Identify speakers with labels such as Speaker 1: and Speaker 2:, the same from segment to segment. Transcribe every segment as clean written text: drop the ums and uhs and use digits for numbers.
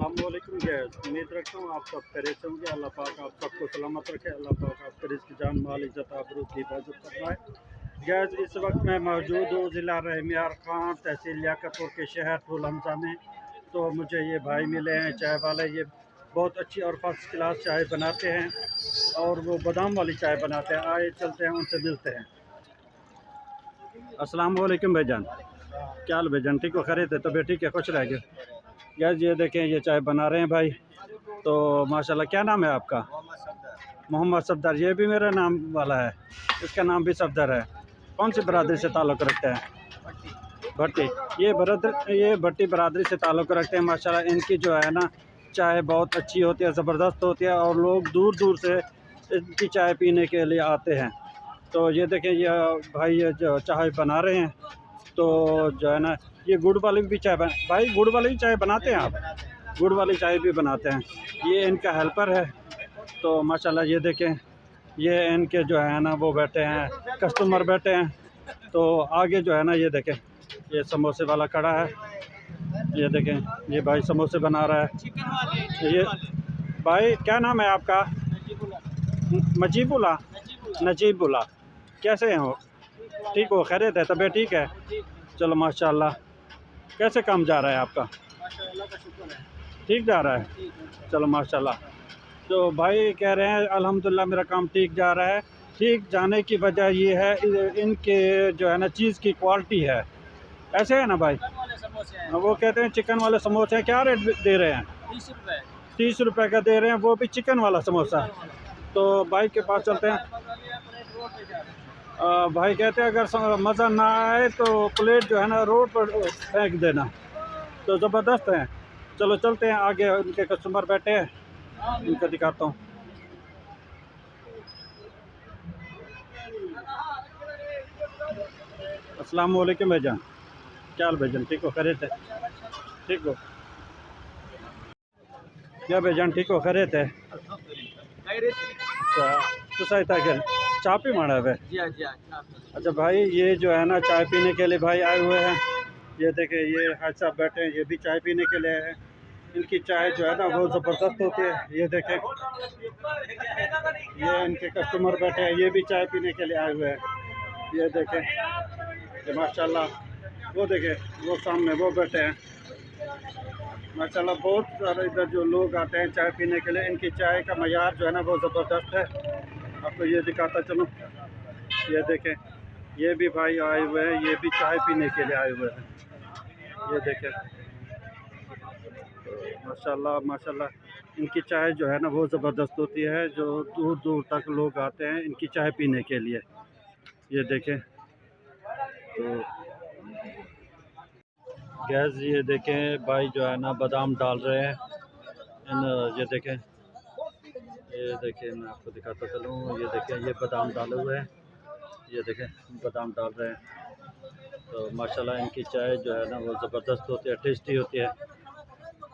Speaker 1: अस्सलामुअलैकुम गैस, उम्मीद रखता हूँ आप सब खैरियत से होंगे। अल्लाह पाक आप सबको सलामत रखे। अल्लाह पाक आपके रिज़्क़ जान माल इज़्ज़त आबरू की हिफाजत फरमाए। गैस इस वक्त मैं मौजूद हूँ ज़िला रहमियार खान तहसील लियाकतपुर के शहर फूल हमज़ा में। तो मुझे ये भाई मिले हैं चाय वाले। ये बहुत अच्छी और फर्स्ट क्लास चाय बनाते हैं और वो बादाम वाली चाय बनाते हैं। आए चलते हैं उनसे मिलते हैं। अस्सलाम वालेकुम भाईजान, क्या हाल भाईजान? ठीक हो? खैरियत है? तबीयत ठीक है? खुश रह गए। गैस ये देखें ये चाय बना रहे हैं भाई। तो माशाल्लाह, क्या नाम है आपका? मोहम्मद सफदर। ये भी मेरा नाम वाला है, इसका नाम भी सफदर है। कौन सी बरादरी से ताल्लुक़ रखते हैं? भट्टी। ये भट्टी बरादरी से ताल्लुक़ रखते हैं। माशाल्लाह इनकी जो है ना चाय बहुत अच्छी होती है, ज़बरदस्त होती है और लोग दूर दूर से इनकी चाय पीने के लिए आते हैं। तो ये देखें ये भाई ये जो चाय बना रहे हैं, तो जो है ना ये गुड़ वाली भी चाय भाई गुड़ वाली भी चाय बनाते हैं आप? गुड़ वाली चाय भी बनाते हैं। ये इनका हेल्पर है। तो माशाल्लाह ये देखें ये इनके जो है ना वो बैठे हैं, कस्टमर बैठे हैं। तो आगे जो है ना ये देखें ये समोसे वाला खड़ा है। ये देखें ये भाई समोसे बना रहा है। ये भाई क्या नाम है आपका? मजीबुल्ला। नजीबुल्ला। कैसे हैं हो? ठीक हो? खैरियत है? तबीयत ठीक है? चलो माशाल्लाह। कैसे काम जा रहा है आपका? ठीक जा रहा है? चलो माशाल्लाह। तो भाई कह रहे हैं अल्हम्दुलिल्लाह मेरा काम ठीक जा रहा है। ठीक जाने की वजह ये है इनके जो है ना चीज़ की क्वालिटी है। ऐसे है ना भाई? वो कहते हैं चिकन वाले समोसे हैं। क्या रेट दे रहे हैं? 30 रुपये का दे रहे हैं, वो भी चिकन वाला समोसा। तो भाई के पास चलते हैं। भाई कहते हैं अगर मज़ा ना आए तो प्लेट जो है ना रोड पर फेंक देना। तो ज़बरदस्त है। चलो चलते हैं आगे, उनके कस्टमर बैठे हैं, उनको दिखाता हूँ। अस्सलाम वालेकुम भाईजान, क्या हाल भाईजान? ठीक हो? खैरियत है? ठीक हो? क्या भाईजान ठीक हो? खैरियत है? अच्छा तो सही था क्या चाय पी माड़ा है? अच्छा भाई ये जो है ना चाय पीने के लिए भाई आए हुए हैं। ये देखें ये हाज साहब बैठे हैं, ये भी चाय पीने के लिए हैं। इनकी चाय जो है ना बहुत ज़बरदस्त होती है। ये देखें ये इनके कस्टमर बैठे हैं, ये भी चाय पीने के लिए आए हुए हैं। ये देखें ये माशाल्लाह। वो देखें वो सामने वो बैठे हैं। माशाल्लाह बहुत सारे इधर जो लोग आते हैं चाय पीने के लिए। इनकी चाय का मयार जो है ना बहुत ज़बरदस्त है। आपको ये दिखाता चलूँ। ये देखें ये भी भाई आए हुए हैं, ये भी चाय पीने के लिए आए हुए हैं। ये देखें माशाल्लाह माशाल्लाह इनकी चाय जो है ना बहुत ज़बरदस्त होती है। जो दूर दूर तक लोग आते हैं इनकी चाय पीने के लिए। ये देखें तो गैस ये देखें भाई जो है ना बादाम डाल रहे हैं ये देखें मैं आपको दिखाता चलूँ। ये देखें ये बादाम डाले हुए हैं। ये देखें बादाम डाल रहे हैं। तो माशाल्लाह इनकी चाय जो है ना वो ज़बरदस्त होती है, टेस्टी होती है।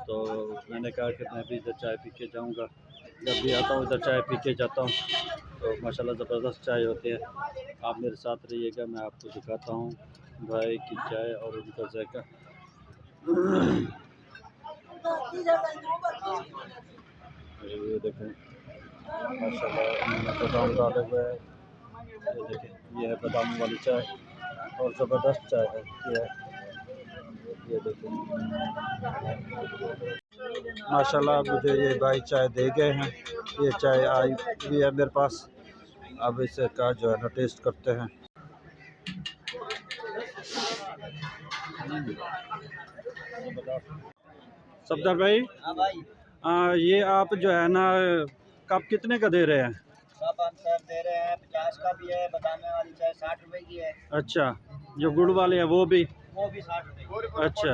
Speaker 1: तो मैंने कहा कि मैं भी इधर चाय पी के जाऊँगा। जब भी आता हूँ इधर चाय पी के जाता हूँ। तो माशाल्लाह ज़बरदस्त चाय होती है। आप मेरे साथ रहिएगा, मैं आपको दिखाता हूँ भाई की चाय और उनका जायका। ये देखें माशाल्लाह बादाम डाले हुए हैं। ये देखें ये है बादाम वाली चाय और ज़बरदस्त चाय है ये। ये देखें माशाल्लाह मुझे ये भाई चाय दे गए हैं। ये चाय आई भी है मेरे पास। अब इसे का जो है ना टेस्ट करते हैं। सफदर भाई,
Speaker 2: हाँ भाई,
Speaker 1: ये आप जो है ना कप कितने का दे रहे हैं?
Speaker 2: कप हम सर दे रहे हैं 50 का भी है, बताने वाली चाय 60 रुपए की है।
Speaker 1: अच्छा जो गुड़ वाले हैं वो भी
Speaker 2: 60 रुपए की।
Speaker 1: अच्छा।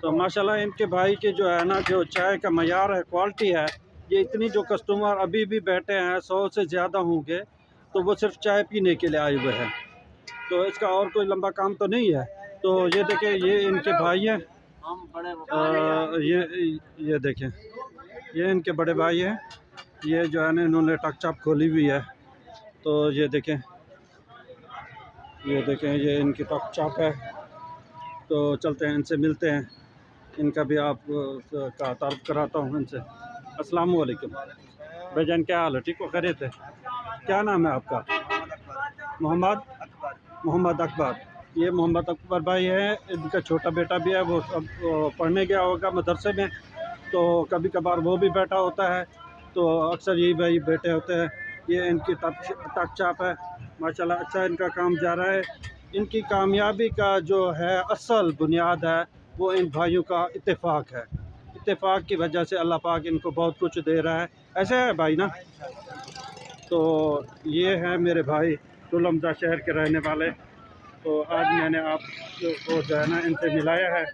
Speaker 1: तो माशाल्लाह इनके भाई के जो है ना जो चाय का मयार है, क्वालिटी है। ये इतनी जो कस्टमर अभी भी बैठे हैं 100 से ज़्यादा होंगे, तो वो सिर्फ चाय पीने के लिए आए हुए हैं। तो इसका और कोई लंबा काम तो नहीं है। तो ये देखें ये इनके भाई हैं। ये देखें ये इनके बड़े भाई हैं। ये जो है ना इन्होंने टकचाप खोली हुई है। तो ये देखें ये इनकी टकचाप है। तो चलते हैं इनसे मिलते हैं। इनका भी आप का तारुफ कराता हूँ इनसे। अस्सलाम वालेकुम भाईजान, क्या हाल है? ठीक हो, खैरियत है? क्या नाम है आपका? मोहम्मद मोहम्मद अकबर। ये मोहम्मद अकबर भाई है, इनका छोटा बेटा भी है, वो अब पढ़ने गया होगा मदरसे में, तो कभी कभार वो भी बैठा होता है, तो अक्सर यही भाई बैठे होते हैं। ये इनकी तक चाप है माशाल्लाह, अच्छा इनका काम जा रहा है। इनकी कामयाबी का जो है असल बुनियाद है वो इन भाइयों का इत्तेफाक है। इत्तेफाक की वजह से अल्लाह पाक इनको बहुत कुछ दे रहा है, ऐसे है भाई ना। तो ये है मेरे भाई तुलमदा शहर के रहने वाले। तो आज मैंने आपको जो है ना इनसे मिलाया है।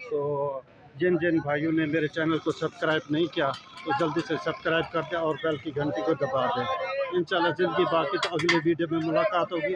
Speaker 1: तो जिन जिन भाइयों ने मेरे चैनल को सब्सक्राइब नहीं किया तो जल्दी से सब्सक्राइब कर दें और बेल की घंटी को दबा दें। इंशाल्लाह ज़िंदगी बाकी तो अगले वीडियो में मुलाकात होगी।